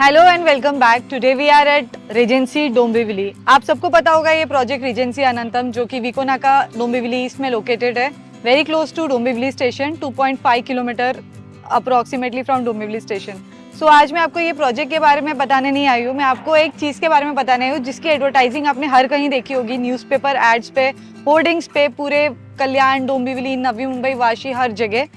Hello and welcome back. Today we are at Regency Dombivli. आप सबको पता होगा ये प्रोजेक्ट रीजेंसी अनंतम जो कि विकोनाका डोंबिवली ईस्ट में लोकेटेड है, very close to Dombivli station, 2.5 kilometre approximately from Dombivli station. So आज मैं आपको ये प्रोजेक्ट के बारे में बताने नहीं आई हूँ, मैं आपको एक चीज़ के बारे में बताने आई हूँ जिसकी एडवर्टाइजिंग आपने हर कहीं देखी होगी, न्यूज़पेपर एड्स पे, होर्डिंग्स पे, पूरे कल्याण, डोंबिवली, नवी मुंबई, वाशी, हर जगह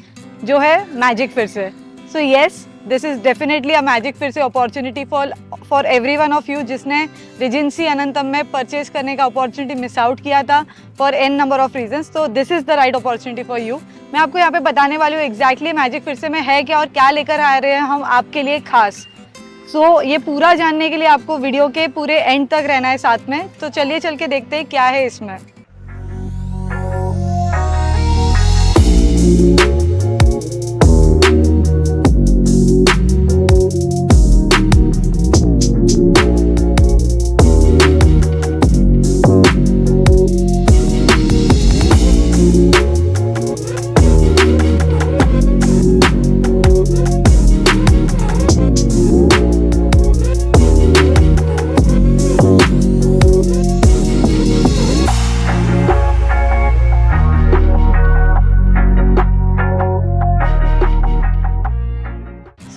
जो है मैजिक फिर से। So yes, this is definitely a magic फिर से opportunity for every one of you जिसने रीजेंसी अनंतम में परचेज करने का अपॉर्चुनिटी मिस आउट किया था for an number of reasons. तो this is the right opportunity for you. मैं आपको यहाँ पे बताने वाली हूँ एग्जैक्टली मैजिक फिर से में है क्या और क्या लेकर आ रहे हैं हम आपके लिए खास। सो ये पूरा जानने के लिए आपको वीडियो के पूरे एंड तक रहना है साथ में। तो चलिए चल के देखते हैं क्या है इसमें।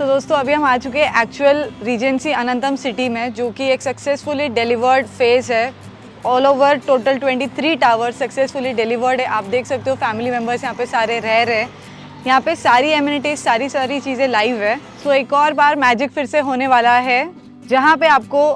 दोस्तों अभी हम आ चुके हैं एक्चुअल रीजेंसी अनंतम सिटी में, जो कि एक सक्सेसफुली डिलीवर्ड फेज है। All over total 23 tower successfully delivered है। आप देख सकते हो फैमिली मेम्बर्स यहाँ पे सारे रह रहे हैं। यहाँ पे सारी एमिनिटीज सारी चीज़ें लाइव है। सो एक और बार मैजिक फिर से होने वाला है जहाँ पे आपको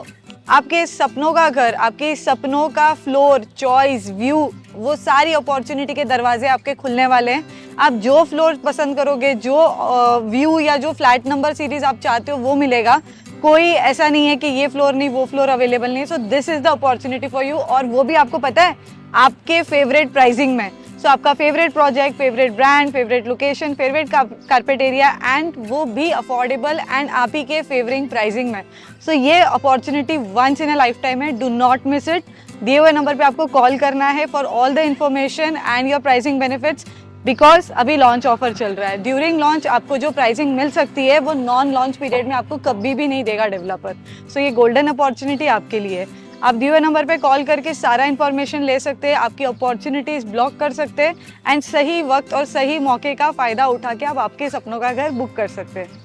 आपके सपनों का घर, आपके सपनों का फ्लोर, चॉइस, व्यू, वो सारी अपॉर्चुनिटी के दरवाजे आपके खुलने वाले हैं। आप जो फ्लोर पसंद करोगे, जो व्यू या जो फ्लैट नंबर सीरीज आप चाहते हो वो मिलेगा। कोई ऐसा नहीं है कि ये फ्लोर नहीं, वो फ्लोर अवेलेबल नहीं है। So this is the opportunity for you, और वो भी आपको पता है आपके फेवरेट प्राइसिंग में। सो आपका favourite project, favourite brand, favourite location, favourite carpet area, and वो भी अफोर्डेबल एंड आप ही के फेवरिंग प्राइसिंग में। सो ये opportunity once in a lifetime है, डू नॉट मिस इट। दिए हुए नंबर पे आपको कॉल करना है for all the information and your pricing benefits, because अभी लॉन्च ऑफर चल रहा है। ड्यूरिंग लॉन्च आपको जो प्राइसिंग मिल सकती है वो नॉन लॉन्च पीरियड में आपको कभी भी नहीं देगा डेवलपर। सो ये गोल्डन अपॉर्चुनिटी आपके लिए। आप दिए हुए नंबर पे कॉल करके सारा इन्फॉर्मेशन ले सकते हैं, आपकी अपॉर्चुनिटीज़ ब्लॉक कर सकते हैं, एंड सही वक्त और सही मौके का फ़ायदा उठा के आप आपके सपनों का घर बुक कर सकते हैं।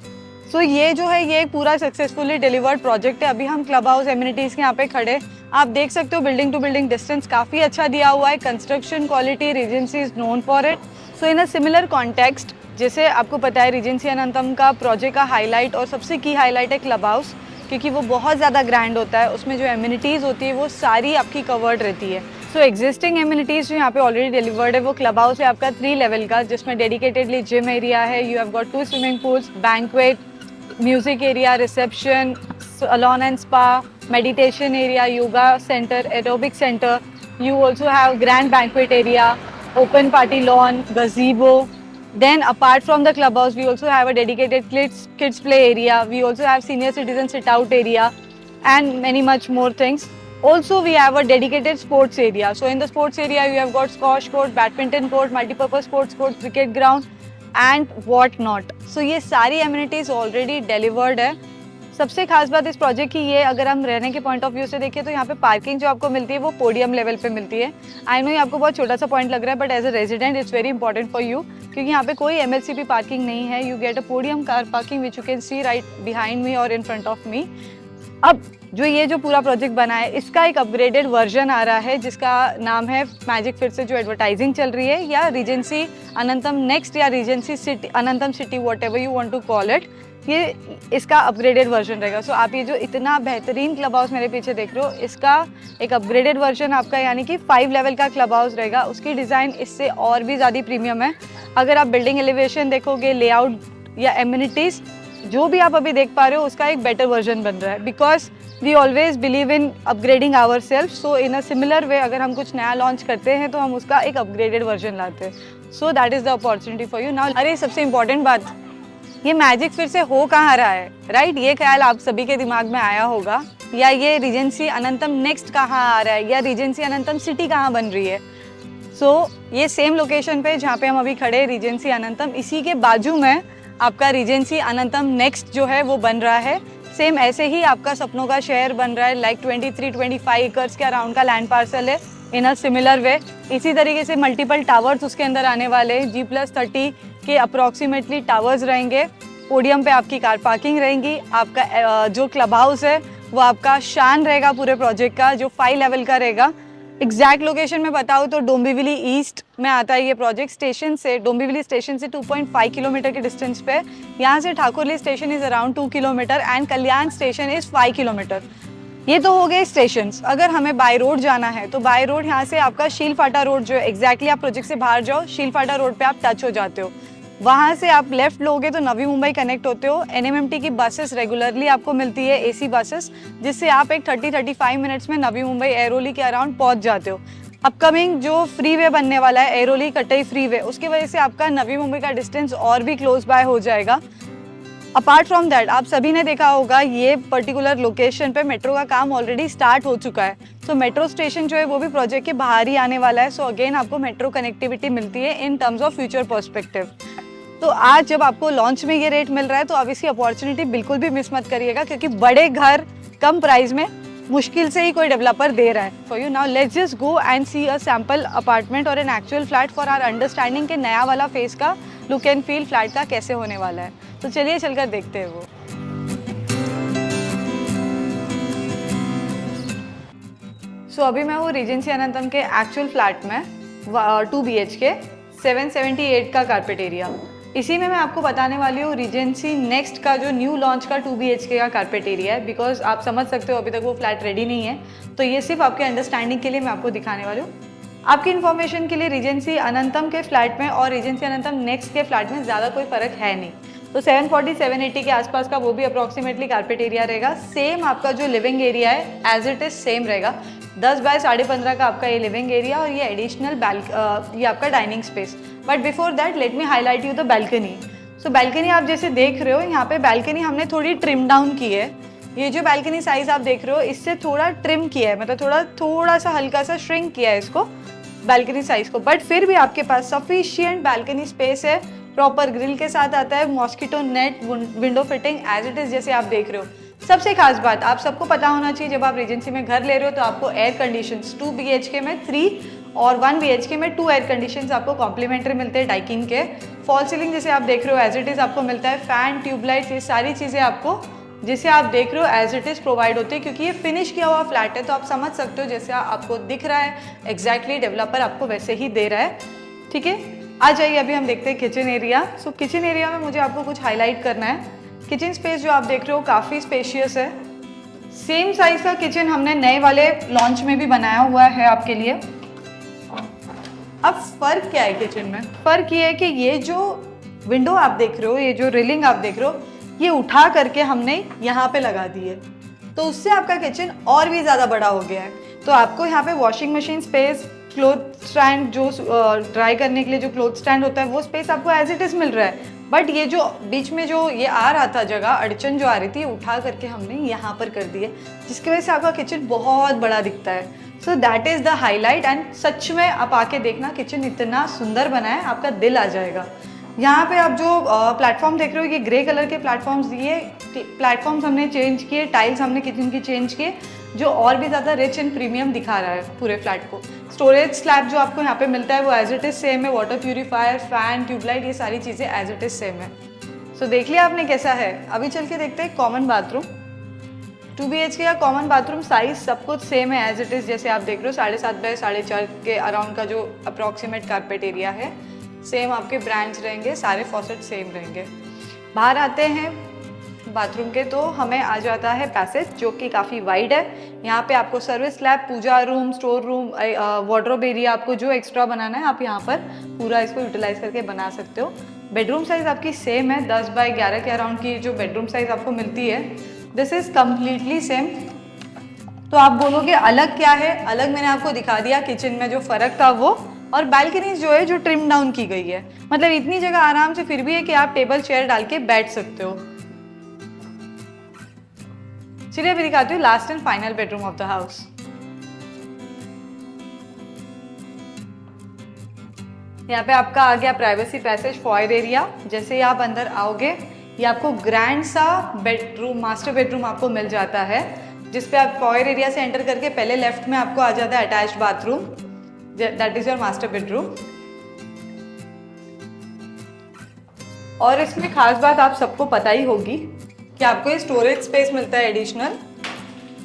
सो ये जो है ये एक पूरा सक्सेसफुली डिलीवर्ड प्रोजेक्ट है। अभी हम क्लब हाउस एमिनिटीज़ के यहाँ पे खड़े, आप देख सकते हो बिल्डिंग टू बिल्डिंग डिस्टेंस काफ़ी अच्छा दिया हुआ है। Construction quality Regency is known for it. So in a similar context, जैसे आपको पता है रीजेंसी अनंतम का प्रोजेक्ट का हाईलाइट और सबसे की हाईलाइट है क्लब हाउस, क्योंकि वो बहुत ज़्यादा ग्रैंड होता है। उसमें जो एमिनिटीज़ होती है वो सारी आपकी कवर्ड रहती है। सो एग्जिस्टिंग एमिनिटीज़ जो यहाँ पे ऑलरेडी डिलीवर्ड है वो क्लब हाउस है आपका 3 लेवल का, जिसमें डेडिकेटेडली जिम एरिया है, you have got 2 swimming pools, banquet, music area, reception, salon and spa, meditation area, yoga centre, aerobic centre. You also have grand banquet area, open party lawn, gazebo. Then apart from the clubhouse, we also have a dedicated kids play area. We also have senior citizen sit out area and many much more things. Also we have a dedicated sports area. So in the sports area you have got squash court, badminton court, multi-purpose sports court, cricket ground and what not. So ये सारी amenities already delivered है। सबसे खास बात इस project की ये, अगर हम रहने के पॉइंट ऑफ व्यू से देखें तो यहाँ पे पार्किंग जो आपको मिलती है वो पोडियम लेवल पे मिलती है। आई नो ये आपको बहुत छोटा सा पॉइंट लग रहा है, but as a resident it's very important for you, क्योंकि यहाँ पे कोई एमएलसीपी पार्किंग नहीं है। You get a podium car parking which you can see right behind me और इन फ्रंट ऑफ मी। अब जो ये जो पूरा प्रोजेक्ट बना है इसका एक अपग्रेडेड वर्जन आ रहा है जिसका नाम है मैजिक फिर से, जो एडवर्टाइजिंग चल रही है, या रीजेंसी अनंतम नेक्स्ट, या Regency city Anantam city, whatever you want to call it. ये इसका अपग्रेडेड वर्जन रहेगा। सो आप ये जो इतना बेहतरीन क्लब हाउस मेरे पीछे देख रहे हो, इसका एक अपग्रेडेड वर्जन आपका, यानी कि 5 लेवल का क्लब हाउस रहेगा। उसकी डिज़ाइन इससे और भी ज़्यादा प्रीमियम है। अगर आप बिल्डिंग एलिवेशन देखोगे, लेआउट या एमिनिटीज़ जो भी आप अभी देख पा रहे हो, उसका एक बेटर वर्जन बन रहा है, because we always believe in upgrading our self. So in a similar way अगर हम कुछ नया लॉन्च करते हैं तो हम उसका एक अपग्रेडेड वर्जन लाते हैं। So that is the opportunity for you now. अरे सबसे इंपॉर्टेंट बात, ये मैजिक फिर से हो कहाँ रहा है, राइट? ये ख्याल आप सभी के दिमाग में आया होगा, या ये रीजेंसी अनंतम नेक्स्ट कहाँ आ रहा है, या रीजेंसी अनंतम सिटी कहाँ बन रही है। सो ये सेम लोकेशन पे जहाँ पे हम अभी खड़े रीजेंसी अनंतम, इसी के बाजू में आपका रीजेंसी अनंतम नेक्स्ट जो है वो बन रहा है। सेम ऐसे ही आपका सपनों का शहर बन रहा है, लाइक 23-25 एकर्स के अराउंड का लैंड पार्सल है इन अ सिमिलर वे। इसी तरीके से मल्टीपल टावर्स उसके अंदर आने वाले हैं, G+30 के अप्रॉक्सीमेटली टावर्स रहेंगे। पोडियम पे आपकी कार पार्किंग रहेंगी। आपका जो क्लब हाउस है वो आपका शान रहेगा पूरे प्रोजेक्ट का, जो 5 लेवल का रहेगा। एग्जैक्ट लोकेशन में बताऊँ तो डोंबिवली ईस्ट में आता है ये प्रोजेक्ट। स्टेशन से, डोंबिवली स्टेशन से 2.5 किलोमीटर के डिस्टेंस पे। यहाँ से Thakurli station is around 2 kilometre and Kalyan station is 5 kilometre. ये तो हो गए स्टेशंस। अगर हमें बाय रोड जाना है तो बाय रोड यहाँ से आपका शीलफाटा रोड जो है, एग्जैक्टली आप प्रोजेक्ट से बाहर जाओ, शीलफाटा रोड पे आप टच हो जाते हो। वहाँ से आप लेफ्ट लोगे तो नवी मुंबई कनेक्ट होते हो। NMMT की बसेस रेगुलरली आपको मिलती है, AC बसेस, जिससे आप एक 30-35 मिनट्स में नवी मुंबई एरोली के अराउंड पहुँच जाते हो। अपकमिंग जो फ्रीवे बनने वाला है एरोली कटई फ्रीवे, उसकी वजह से आपका नवी मुंबई का डिस्टेंस और भी क्लोज बाय हो जाएगा। अपार्ट फ्रॉम दैट, आप सभी ने देखा होगा ये पर्टिकुलर लोकेशन पे मेट्रो का काम ऑलरेडी स्टार्ट हो चुका है। तो मेट्रो स्टेशन जो है वो भी प्रोजेक्ट के बाहर ही आने वाला है। सो अगेन आपको मेट्रो कनेक्टिविटी मिलती है in terms of future perspective. तो आज जब आपको लॉन्च में ये रेट मिल रहा है तो अब इसकी अपॉर्चुनिटी बिल्कुल भी मिस मत करिएगा, क्योंकि बड़े घर कम प्राइस में मुश्किल से ही कोई डेवलपर दे रहा है। For you now let's just go and see a sample apartment और an actual flat for our understanding के नया वाला फेस का लुक एंड फील फ्लैट का कैसे होने वाला है। तो चलिए चलकर देखते हैं वो। सो अभी मैं हूँ रीजेंसी अनंतम के एक्चुअल फ्लैट में, 2 BHK 778 का कारपेट एरिया। इसी में मैं आपको बताने वाली हूँ रीजेंसी नेक्स्ट का जो न्यू लॉन्च का 2 BHK का कारपेट एरिया है। बिकॉज आप समझ सकते हो अभी तक वो फ्लैट रेडी नहीं है, तो ये सिर्फ आपके अंडरस्टैंडिंग के लिए मैं आपको दिखाने वाली हूँ। आपकी इन्फॉर्मेशन के लिए रीजेंसी अनंतम के फ्लैट में और रीजेंसी अनंतम नेक्स्ट के फ्लैट में ज़्यादा कोई फ़र्क है नहीं। तो 740-780 के आसपास का वो भी अप्रॉक्सीमेटली कारपेट एरिया रहेगा। सेम आपका जो लिविंग एरिया है एज इट इज़ सेम रहेगा। 10 बाय 15.5 का आपका ये लिविंग एरिया और ये एडिशनल ये आपका dining space. But before that let me highlight you the balcony. So balcony आप जैसे देख रहे हो, यहाँ पे बैल्कनी हमने थोड़ी ट्रिम डाउन की है। ये जो बैल्कनी साइज आप देख रहे हो इससे थोड़ा ट्रिम किया है, मतलब थोड़ा सा हल्का सा श्रिंक किया है इसको, बैल्कनी साइज को। बट फिर भी आपके पास सफिशिएंट बैल्कनी स्पेस है। प्रॉपर ग्रिल के साथ आता है, mosquito net, window fitting as it is जैसे आप देख रहे हो। सबसे खास बात आप सबको पता होना चाहिए, जब आप रीजेंसी में घर ले रहे हो तो आपको एयर कंडीशंस 2 BHK में 3 और 1 BHK में 2 एयर कंडीशंस आपको कॉम्प्लीमेंट्री मिलते हैं डाइकिन के। फॉल सीलिंग जैसे आप देख रहे हो एज इट इज़ आपको मिलता है। फैन, ट्यूबलाइट्स, ये सारी चीज़ें आपको जैसे आप देख रहे हो एज इट इज़ प्रोवाइड होते हैं, क्योंकि ये फिनिश किया हुआ फ्लैट है। तो आप समझ सकते हो जैसे आपको दिख रहा है एग्जैक्टली डेवलपर आपको वैसे ही दे रहा है। ठीक है, आ जाइए अभी हम देखते हैं किचन एरिया। सो किचन एरिया में मुझे आपको कुछ हाईलाइट करना है। किचन स्पेस जो आप देख रहे हो काफ़ी स्पेशियस है। सेम साइज का किचन हमने नए वाले लॉन्च में भी बनाया हुआ है आपके लिए। अब फर्क क्या है किचन में? फर्क ये है कि ये जो विंडो आप देख रहे हो, ये जो रेलिंग आप देख रहे हो, ये उठा करके हमने यहाँ पे लगा दी है। तो उससे आपका किचन और भी ज़्यादा बड़ा हो गया है। तो आपको यहाँ पे washing machine space, cloth stand, जो ड्राई करने के लिए जो क्लोथ स्टैंड होता है वो स्पेस आपको एज इट इज़ मिल रहा है। बट ये जो बीच में जो ये आ रहा था जगह, अड़चन जो आ रही थी, उठा करके हमने यहाँ पर कर दी है, जिसकी वजह से आपका किचन बहुत बड़ा दिखता है। So that is the highlight. And such में आप आके देखना, किचन इतना सुंदर बना है, आपका दिल आ जाएगा। यहाँ पे आप जो प्लेटफॉर्म देख रहे हो, ये ग्रे कलर के प्लेटफॉर्म्स दिए, प्लेटफॉर्म्स हमने चेंज किए, टाइल्स हमने किचन की चेंज किए, जो और भी ज़्यादा रिच एंड प्रीमियम दिखा रहा है पूरे फ्लैट को। स्टोरेज स्लैब जो आपको यहाँ पे मिलता है वो एज इट इज़ सेम है। वाटर प्यूरीफायर, फैन, ट्यूबलाइट, ये सारी चीज़ें एज इट इज़ सेम है। सो देख लिया आपने कैसा है। अभी चल के देखते हैं कॉमन बाथरूम। 2 BHK का कॉमन बाथरूम साइज सब कुछ सेम है एज इट इज़, जैसे आप देख रहे हो 7.5 बाय 4.5 के अराउंड का जो अप्रॉक्सीमेट कारपेट एरिया है। सेम आपके ब्रांड्स रहेंगे, सारे फॉसेट सेम रहेंगे। बाहर आते हैं बाथरूम के तो हमें आ जाता है पैसेज, जो कि काफ़ी वाइड है। यहाँ पे आपको service lab, puja room, store room, wardrobe area, आपको जो एक्स्ट्रा बनाना है आप यहाँ पर पूरा इसको यूटिलाइज करके बना सकते हो। बेडरूम साइज़ आपकी सेम है, 10 बाय 11 के अराउंड की जो बेडरूम साइज़ आपको मिलती है, दिस इज़ कम्प्लीटली सेम। तो आप बोलोगे अलग क्या है? अलग मैंने आपको दिखा दिया, किचन में जो फ़र्क था वो, और बैल्कनीज जो है जो ट्रिम डाउन की गई है। मतलब इतनी जगह आराम से फिर भी है कि आप टेबल चेयर डाल के बैठ सकते हो। चलिए अभी दिखाती हूँ last and final bedroom of the house. यहाँ पे आपका आ गया प्राइवेसी पैसेज, फॉयर एरिया। जैसे ही आप अंदर आओगे ये आपको ग्रैंड सा बेडरूम, मास्टर बेडरूम आपको मिल जाता है, जिस पे आप फॉयर एरिया से एंटर करके पहले लेफ्ट में आपको आ जाता है attached bathroom, that is your master bedroom. और इसमें खास बात आप सबको पता ही होगी कि आपको ये स्टोरेज स्पेस मिलता है एडिशनल।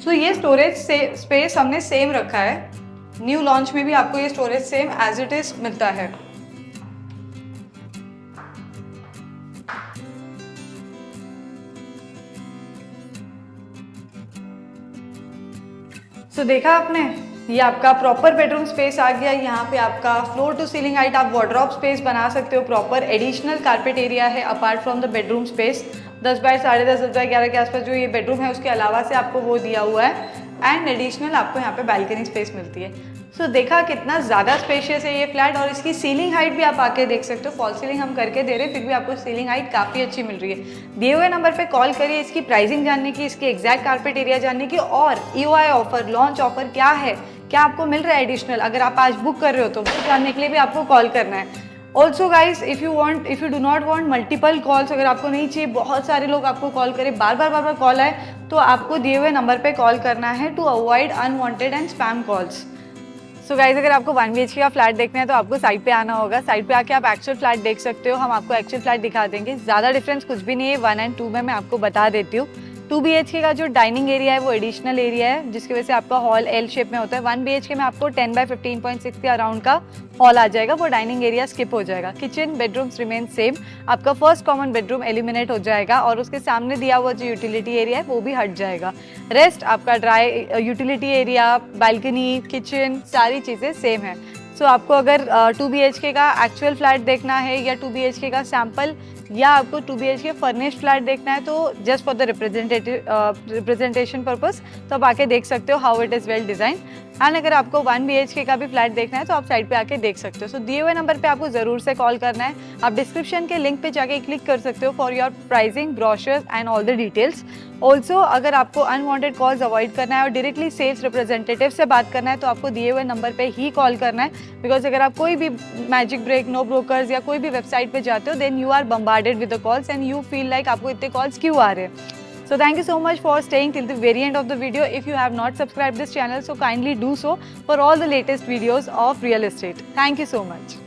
सो ये स्टोरेज स्पेस हमने सेम रखा है, न्यू लॉन्च में भी आपको ये storage same as it is मिलता है। सो देखा आपने, ये आपका प्रॉपर बेडरूम स्पेस आ गया। यहाँ पे आपका फ्लोर टू सीलिंग हाइट आप वार्डरोब स्पेस बना सकते हो, प्रॉपर एडिशनल कारपेट एरिया है apart from the bedroom space. 10 by 10.5 10 by 11 के आसपास जो ये बेडरूम है उसके अलावा से आपको वो दिया हुआ है, एंड एडिशनल आपको यहाँ पे बालकनी स्पेस मिलती है। सो देखा कितना ज़्यादा स्पेशियस है ये फ्लैट, और इसकी सीलिंग हाइट भी आप आके देख सकते हो। फॉल सीलिंग हम करके दे रहे हैं, फिर भी आपको सीलिंग हाइट काफ़ी अच्छी मिल रही है। दिए हुए नंबर पे कॉल करिए इसकी प्राइसिंग जानने की, इसकी एग्जैक्ट कारपेट एरिया जानने की, और EOI ऑफर, लॉन्च ऑफर क्या है, क्या आपको मिल रहा है एडिशनल, अगर आप आज बुक कर रहे हो तो वो जानने के लिए भी आपको कॉल करना है। Also guys, if you do not want multiple calls, अगर आपको नहीं चाहिए बहुत सारे लोग आपको कॉल करें, बार बार कॉल आए, तो आपको दिए हुए नंबर पे कॉल करना है to avoid unwanted and spam calls. So guys, अगर आपको 1 BHK का फ्लैट देखना है तो आपको साइट पे आना होगा। साइट पे आके आप एक्चुअल फ्लैट देख सकते हो, हम आपको एक्चुअल फ्लैट दिखा देंगे। ज़्यादा डिफरेंस कुछ भी नहीं है 1 और 2 में, मैं आपको बता देती हूँ। 2 BHK का जो डाइनिंग एरिया है वो एडिशनल एरिया है, जिसकी वजह से आपका हॉल L शेप में होता है। 1 BHK में आपको 10 बाय 15.6 के अराउंड का हॉल आ जाएगा, वो डाइनिंग एरिया स्किप हो जाएगा। किचन बेडरूम्स रिमेन सेम, आपका फर्स्ट कॉमन बेडरूम एलिमिनेट हो जाएगा और उसके सामने दिया हुआ जो यूटिलिटी एरिया है वो भी हट जाएगा। रेस्ट आपका dry utility area, balcony, kitchen, सारी चीज़ें सेम है। सो आपको अगर 2 BHK का एक्चुअल फ्लैट देखना है या 2 BHK का सैम्पल, या आपको 2 BHK फर्निश्ड फ्लैट देखना है, तो just for the representation purpose तो आप आके देख सकते हो how it is well design. And अगर आपको 1 BHK का भी फ्लैट देखना है तो आप साइट पे आके देख सकते हो। सो दिए हुए नंबर पे आपको ज़रूर से कॉल करना है। आप डिस्क्रिप्शन के लिंक पे जाके क्लिक कर सकते हो for your pricing, brochures and all the details. Also अगर आपको अनवांटेड कॉल्स अवॉइड करना है और डायरेक्टली सेल्स रिप्रेजेंटेटिव से बात करना है तो आपको दिए हुए नंबर पे ही कॉल करना है, बिकॉज अगर आप कोई भी मैजिक ब्रेक, नो ब्रोकर्स या कोई भी वेबसाइट पे जाते हो, then you are bombarded with the calls and you feel like आपको इतने कॉल्स क्यों आ रहे हैं। So thank you so much for staying till the very end of the video. If you have not subscribed this channel, so kindly do so for all the latest videos of real estate. Thank you so much.